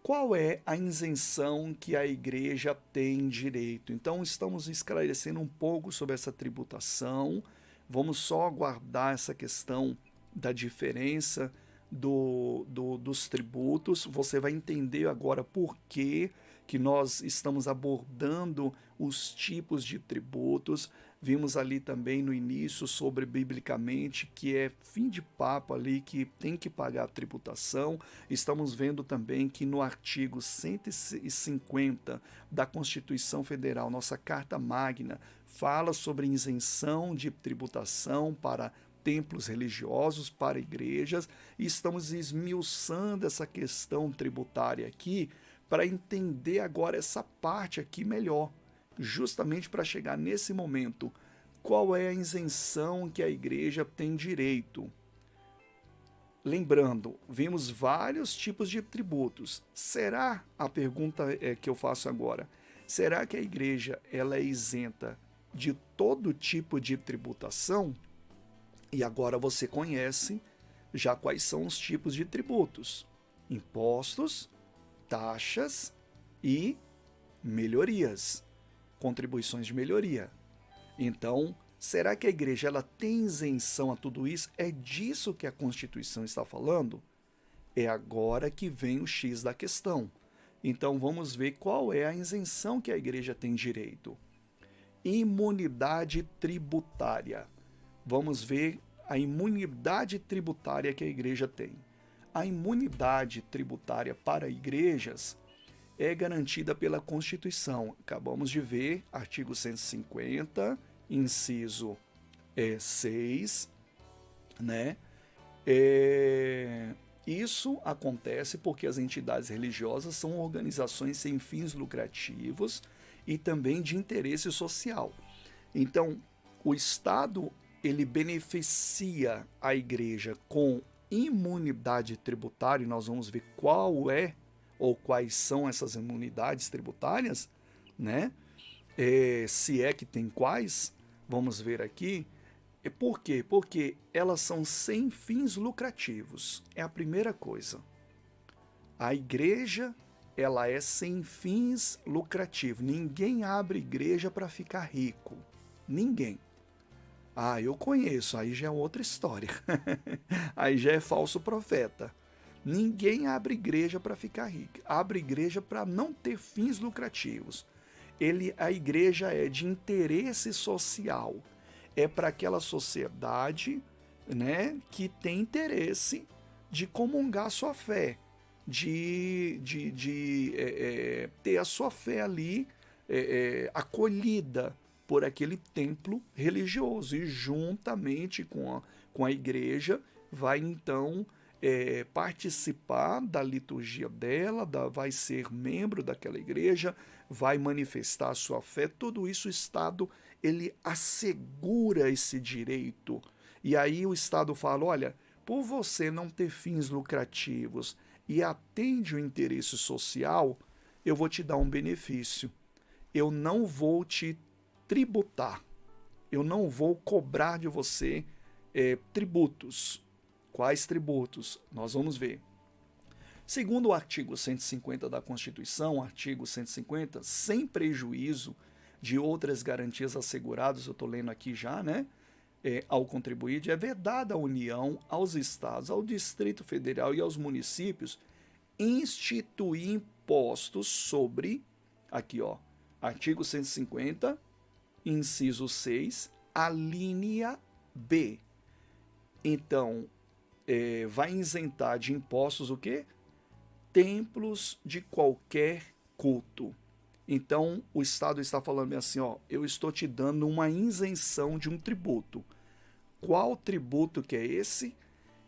qual é a isenção que a igreja tem direito? Então, estamos esclarecendo um pouco sobre essa tributação. Vamos só aguardar essa questão da diferença dos tributos. Você vai entender agora por que nós estamos abordando os tipos de tributos. Vimos ali também no início sobre biblicamente que é fim de papo ali que tem que pagar a tributação. Estamos vendo também que no artigo 150 da Constituição Federal, nossa Carta Magna, fala sobre isenção de tributação para templos religiosos, para igrejas, e estamos esmiuçando essa questão tributária aqui para entender agora essa parte aqui melhor, justamente para chegar nesse momento. Qual é a isenção que a igreja tem direito? Lembrando, vimos vários tipos de tributos. Será, a pergunta que eu faço agora, será que a igreja ela é isenta de todo tipo de tributação? E agora você conhece já quais são os tipos de tributos: impostos, taxas e melhorias, contribuições de melhoria. Então, será que a igreja ela tem isenção a tudo isso? É disso que a Constituição está falando? É agora que vem o X da questão. Então, vamos ver qual é a isenção que a igreja tem direito. Imunidade tributária. Vamos ver a imunidade tributária que a igreja tem. A imunidade tributária para igrejas é garantida pela Constituição. Acabamos de ver, artigo 150, inciso 6, né? Isso acontece porque as entidades religiosas são organizações sem fins lucrativos e também de interesse social. Então, o Estado ele beneficia a igreja com imunidade tributária, e nós vamos ver qual é ou quais são essas imunidades tributárias, né? Se é que tem quais, vamos ver aqui. Por quê? Porque elas são sem fins lucrativos. É a primeira coisa. A igreja, ela é sem fins lucrativos. Ninguém abre igreja para ficar rico. Ninguém. Ah, eu conheço, aí já é outra história. Aí já é falso profeta. Ninguém abre igreja para ficar rico. Abre igreja para não ter fins lucrativos. A igreja é de interesse social. É para aquela sociedade, né, que tem interesse de comungar a sua fé, de ter a sua fé ali acolhida por aquele templo religioso, e juntamente com a igreja vai então participar da liturgia dela, vai ser membro daquela igreja, vai manifestar a sua fé. Tudo isso o Estado ele assegura esse direito. E aí o Estado fala, olha, por você não ter fins lucrativos e atende o interesse social, eu vou te dar um benefício. Eu não vou te tributar. Eu não vou cobrar de você tributos. Quais tributos? Nós vamos ver. Segundo o artigo 150 da Constituição, artigo 150, sem prejuízo de outras garantias asseguradas, eu estou lendo aqui já, né? Ao contribuinte, é vedada à União, aos Estados, ao Distrito Federal e aos municípios instituir impostos sobre, aqui ó, artigo 150, inciso 6, a linha B. Então, vai isentar de impostos o quê? Templos de qualquer culto. Então, o Estado está falando assim, ó, eu estou te dando uma isenção de um tributo. Qual tributo que é esse?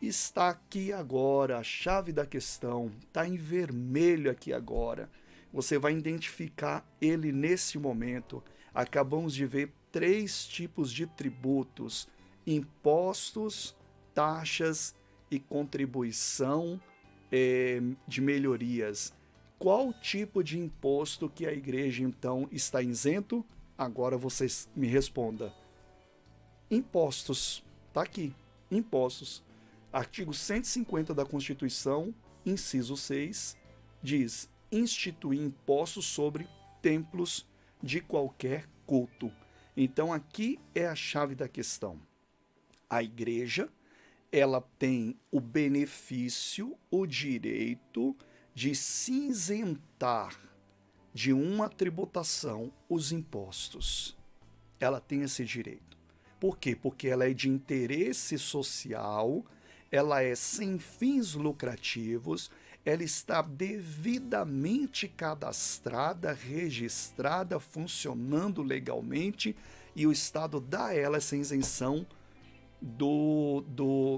Está aqui agora, a chave da questão, está em vermelho aqui agora. Você vai identificar ele nesse momento. Acabamos de ver 3 tipos de tributos: impostos, taxas e contribuição de melhorias. Qual tipo de imposto que a igreja então está isento? Agora vocês me respondam. Impostos. Está aqui. Impostos. Artigo 150 da Constituição, inciso 6, diz instituir impostos sobre templos de qualquer culto. Então aqui é a chave da questão. A igreja, ela tem o benefício, o direito de se isentar de uma tributação os impostos. Ela tem esse direito. Por quê? Porque ela é de interesse social, ela é sem fins lucrativos, ela está devidamente cadastrada, registrada, funcionando legalmente, e o Estado dá a ela essa isenção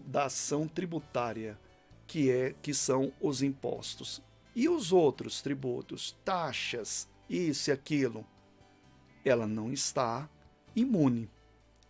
da ação tributária, que são os impostos. E os outros tributos, taxas, isso e aquilo, ela não está imune.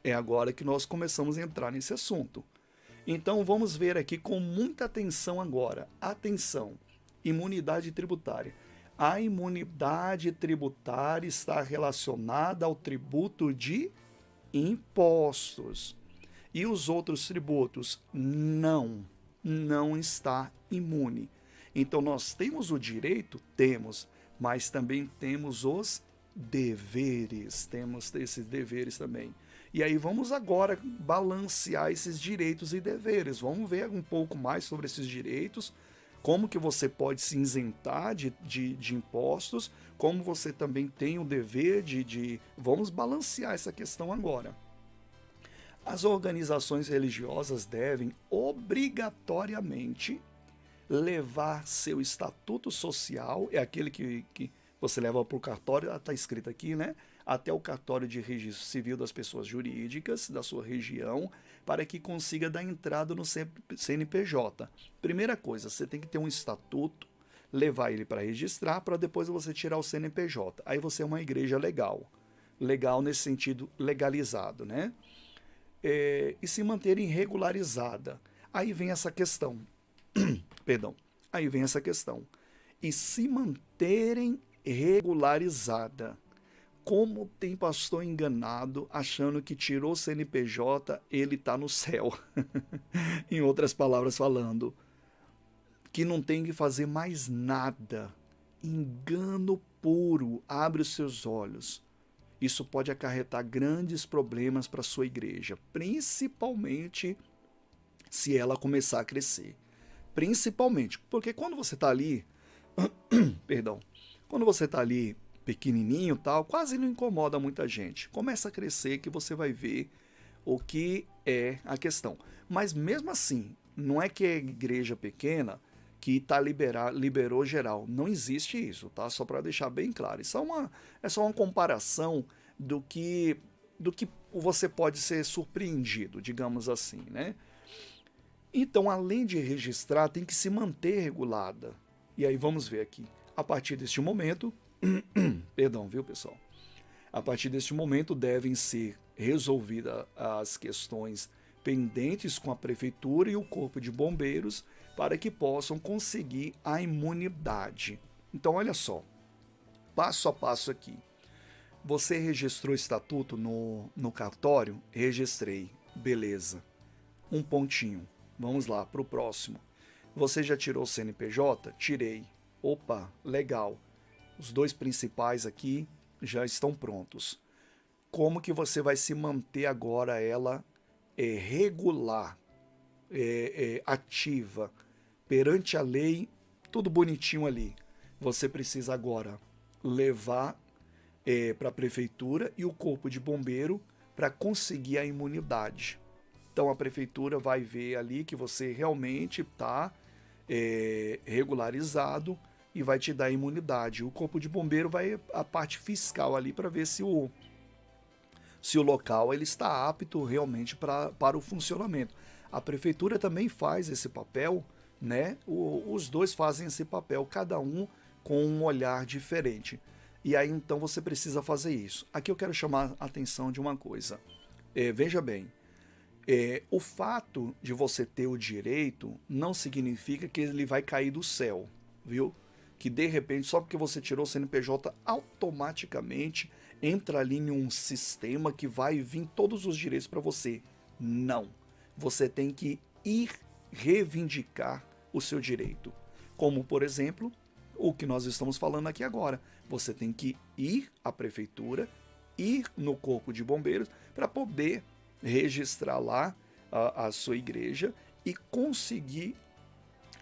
É agora que nós começamos a entrar nesse assunto. Então vamos ver aqui com muita atenção agora. Atenção, imunidade tributária. A imunidade tributária está relacionada ao tributo de impostos. E os outros tributos não está imune. Então nós temos o direito? Temos, mas também temos os deveres, temos esses deveres também. E aí vamos agora balancear esses direitos e deveres. Vamos ver um pouco mais sobre esses direitos, como que você pode se isentar de impostos, como você também tem o dever de... Vamos balancear essa questão agora. As organizações religiosas devem obrigatoriamente levar seu estatuto social, é aquele que você leva para o cartório, está escrito aqui, né? Até o cartório de registro civil das pessoas jurídicas da sua região, para que consiga dar entrada no CNPJ. Primeira coisa, você tem que ter um estatuto, levar ele para registrar, para depois você tirar o CNPJ. Aí você é uma igreja legal. Legal nesse sentido, legalizado, né? E se manterem regularizada. Aí vem essa questão. Perdão. Aí vem essa questão. E se manterem regularizada. Como tem pastor enganado, achando que tirou o CNPJ, ele está no céu. Em outras palavras falando, que não tem que fazer mais nada. Engano puro, abre os seus olhos. Isso pode acarretar grandes problemas para a sua igreja, principalmente se ela começar a crescer. Principalmente, porque quando você está ali, perdão, quando você está ali pequenininho tal, quase não incomoda muita gente. Começa a crescer que você vai ver o que é a questão. Mas mesmo assim, não é que é igreja pequena que liberou geral. Não existe isso, tá? Só para deixar bem claro. Isso é só uma comparação do que você pode ser surpreendido, digamos assim, né? Então, além de registrar, tem que se manter regulada. E aí vamos ver aqui. A partir deste momento, perdão, viu, pessoal? A partir deste momento devem ser resolvidas as questões pendentes com a prefeitura e o corpo de bombeiros para que possam conseguir a imunidade. Então, olha só, passo a passo aqui. Você registrou o estatuto no cartório? Registrei, beleza. Um pontinho. Vamos lá para o próximo. Você já tirou o CNPJ? Tirei. Opa, legal. Os dois principais aqui já estão prontos. Como que você vai se manter agora ela regular, ativa, perante a lei, tudo bonitinho ali. Você precisa agora levar para a prefeitura e o corpo de bombeiro para conseguir a imunidade. Então a prefeitura vai ver ali que você realmente está regularizado e vai te dar imunidade. O corpo de bombeiro vai a parte fiscal ali para ver se o local ele está apto realmente para o funcionamento. A prefeitura também faz esse papel, né? Os dois fazem esse papel, cada um com um olhar diferente. E aí então você precisa fazer isso. Aqui eu quero chamar a atenção de uma coisa. Veja bem, o fato de você ter o direito não significa que ele vai cair do céu, viu? Que de repente, só porque você tirou o CNPJ, automaticamente entra ali em um sistema que vai vir todos os direitos para você. Não. Você tem que ir reivindicar o seu direito. Como, por exemplo, o que nós estamos falando aqui agora. Você tem que ir à prefeitura, ir no corpo de bombeiros para poder registrar lá a sua igreja e conseguir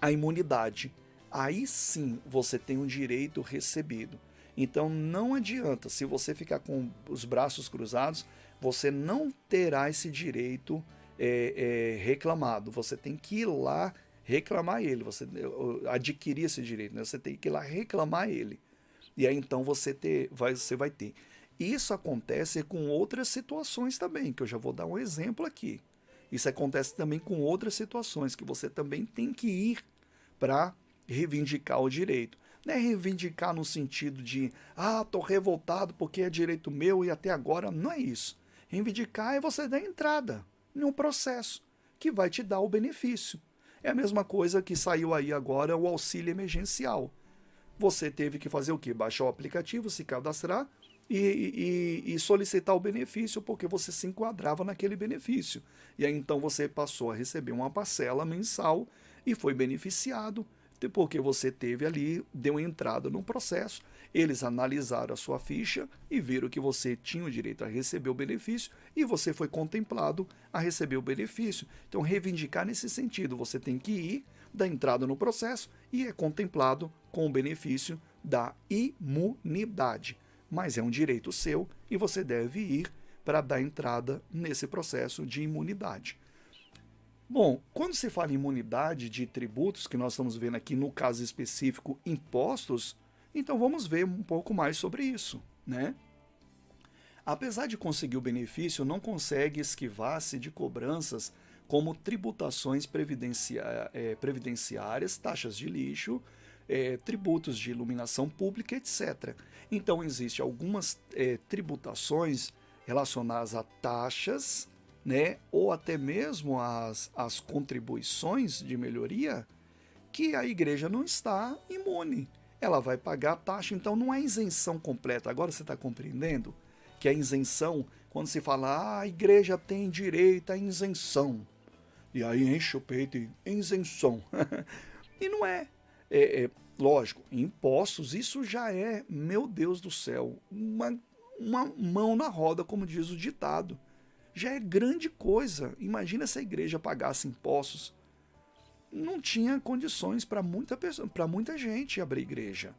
a imunidade. Aí sim você tem um direito recebido. Então não adianta, se você ficar com os braços cruzados, você não terá esse direito reclamado. Você tem que ir lá reclamar ele, você adquirir esse direito, né? Você tem que ir lá reclamar ele. E aí então você vai ter. Isso acontece com outras situações também, que eu já vou dar um exemplo aqui. Isso acontece também com outras situações, que você também tem que ir para reivindicar o direito. Não é reivindicar no sentido de, tô revoltado porque é direito meu e até agora, não é isso. Reivindicar é você dar entrada em um processo que vai te dar o benefício. É a mesma coisa que saiu aí agora o auxílio emergencial. Você teve que fazer o quê? Baixar o aplicativo, se cadastrar e solicitar o benefício porque você se enquadrava naquele benefício. E aí então você passou a receber uma parcela mensal e foi beneficiado porque você teve ali, deu entrada no processo, eles analisaram a sua ficha e viram que você tinha o direito a receber o benefício e você foi contemplado a receber o benefício. Então, reivindicar nesse sentido, você tem que ir, dar entrada no processo e é contemplado com o benefício da imunidade. Mas é um direito seu e você deve ir para dar entrada nesse processo de imunidade. Bom, quando se fala em imunidade de tributos, que nós estamos vendo aqui no caso específico impostos, então vamos ver um pouco mais sobre isso, né? Apesar de conseguir o benefício, não consegue esquivar-se de cobranças como tributações previdenciárias, taxas de lixo, tributos de iluminação pública, etc. Então, existem algumas tributações relacionadas a taxas, né, ou até mesmo as contribuições de melhoria, que a igreja não está imune. Ela vai pagar a taxa, então não é isenção completa. Agora você está compreendendo que a isenção, quando se fala, a igreja tem direito à isenção, e aí enche o peito e isenção. E não é. Lógico, impostos, isso já é, meu Deus do céu, uma mão na roda, como diz o ditado. Já é grande coisa. Imagina se a igreja pagasse impostos. Não tinha condições para muita gente abrir igreja.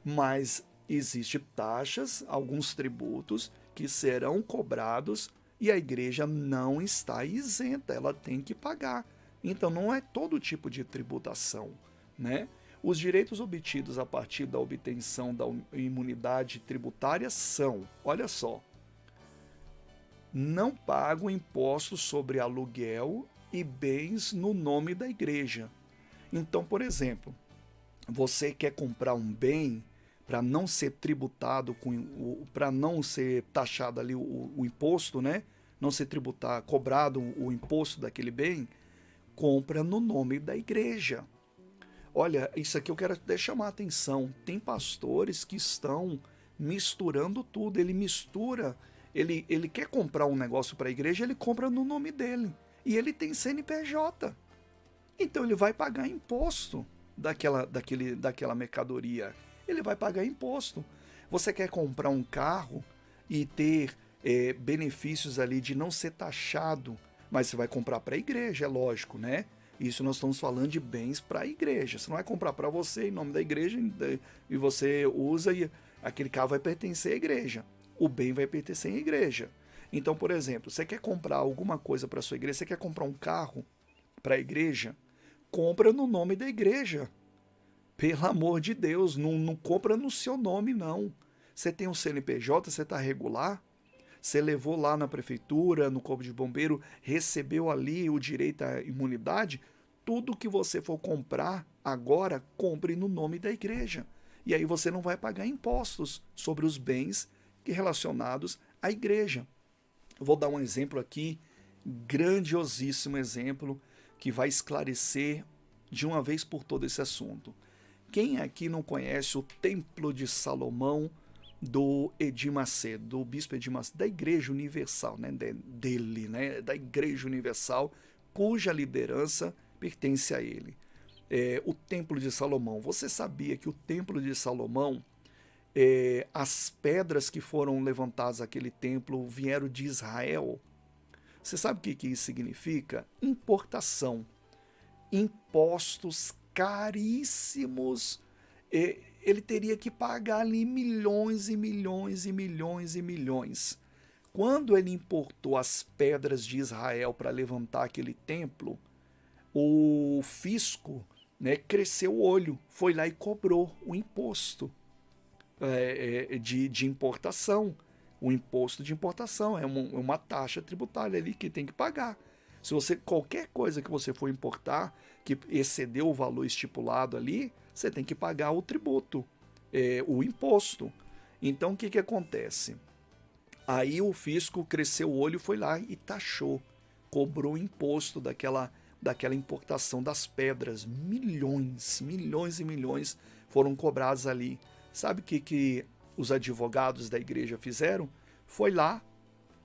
Mas existem taxas, alguns tributos que serão cobrados e a igreja não está isenta, ela tem que pagar. Então não é todo tipo de tributação, né? Os direitos obtidos a partir da obtenção da imunidade tributária são, olha só, não pagam impostos sobre aluguel e bens no nome da igreja. Então, por exemplo, você quer comprar um bem para não ser tributado, para não ser taxado ali o imposto, né? Não ser cobrado o imposto daquele bem, compra no nome da igreja. Olha, isso aqui eu quero até chamar a atenção. Tem pastores que estão misturando tudo. Ele mistura, ele quer comprar um negócio para a igreja, ele compra no nome dele. E ele tem CNPJ. Então ele vai pagar imposto daquela mercadoria. Ele vai pagar imposto. Você quer comprar um carro e ter benefícios ali de não ser taxado, mas você vai comprar para a igreja, é lógico, né? Isso nós estamos falando de bens para a igreja. Você não vai comprar para você em nome da igreja e você usa e aquele carro vai pertencer à igreja. O bem vai pertencer à igreja. Então, por exemplo, você quer comprar alguma coisa para a sua igreja, você quer comprar um carro para a igreja, compra no nome da igreja. Pelo amor de Deus, não compra no seu nome, não. Você tem um CNPJ, você está regular, você levou lá na prefeitura, no corpo de bombeiro, recebeu ali o direito à imunidade, tudo que você for comprar agora, compre no nome da igreja. E aí você não vai pagar impostos sobre os bens relacionados à igreja. Eu vou dar um exemplo aqui, grandiosíssimo exemplo, que vai esclarecer de uma vez por todas esse assunto. Quem aqui não conhece o Templo de Salomão do Edir Macedo, do Bispo Edir Macedo, da Igreja Universal, né, dele, né, da Igreja Universal, cuja liderança pertence a ele. o Templo de Salomão. Você sabia que o Templo de Salomão, as pedras que foram levantadas naquele templo vieram de Israel? Você sabe o que isso significa? Importação. Impostos caríssimos. Ele teria que pagar ali milhões e milhões e milhões e milhões. Quando ele importou as pedras de Israel para levantar aquele templo, o fisco, né, cresceu o olho, foi lá e cobrou o imposto de importação. O imposto de importação é uma taxa tributária ali que tem que pagar. Se você, qualquer coisa que você for importar que excedeu o valor estipulado ali, você tem que pagar o tributo, o imposto. Então o que acontece? Aí o fisco cresceu o olho, foi lá e taxou, cobrou o imposto daquela importação das pedras. Milhões, milhões e milhões foram cobrados ali. Sabe o que os advogados da igreja fizeram? Foi lá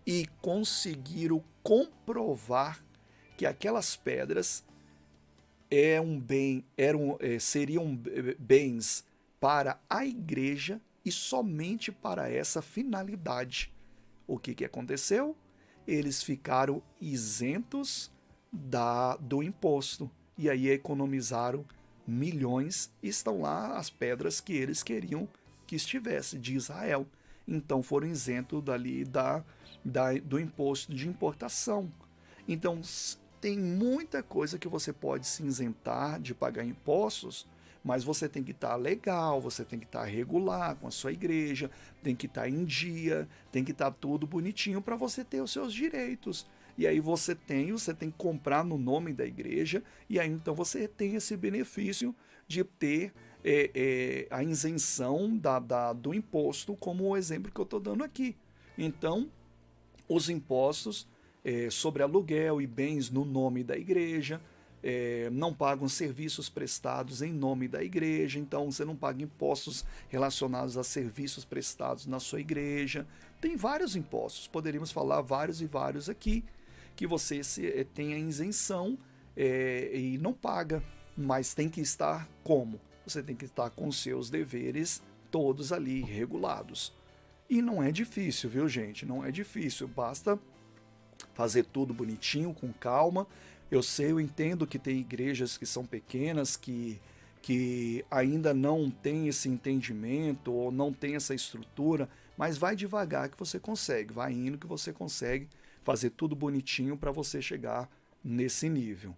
e conseguiram comprovar que aquelas pedras seriam bens para a igreja e somente para essa finalidade. O que aconteceu? Eles ficaram isentos do imposto e aí economizaram milhões e estão lá as pedras que eles queriam que estivesse de Israel. Então foram isentos dali do imposto de importação. Então tem muita coisa que você pode se isentar de pagar impostos, mas você tem que estar legal, você tem que estar regular com a sua igreja, tem que estar em dia, tem que estar tudo bonitinho para você ter os seus direitos. E aí você tem que comprar no nome da igreja, e aí então você tem esse benefício de ter a isenção do imposto, como o exemplo que eu estou dando aqui. Então, os impostos sobre aluguel e bens no nome da igreja, não pagam serviços prestados em nome da igreja, então você não paga impostos relacionados a serviços prestados na sua igreja. Tem vários impostos, poderíamos falar vários e vários aqui, que você tem a isenção e não paga, mas tem que estar como? Você tem que estar com seus deveres todos ali regulados. E não é difícil, viu, gente? Não é difícil, basta fazer tudo bonitinho, com calma. Eu entendo que tem igrejas que são pequenas, que ainda não tem esse entendimento ou não tem essa estrutura, mas vai devagar que você consegue, vai indo que você consegue fazer tudo bonitinho para você chegar nesse nível.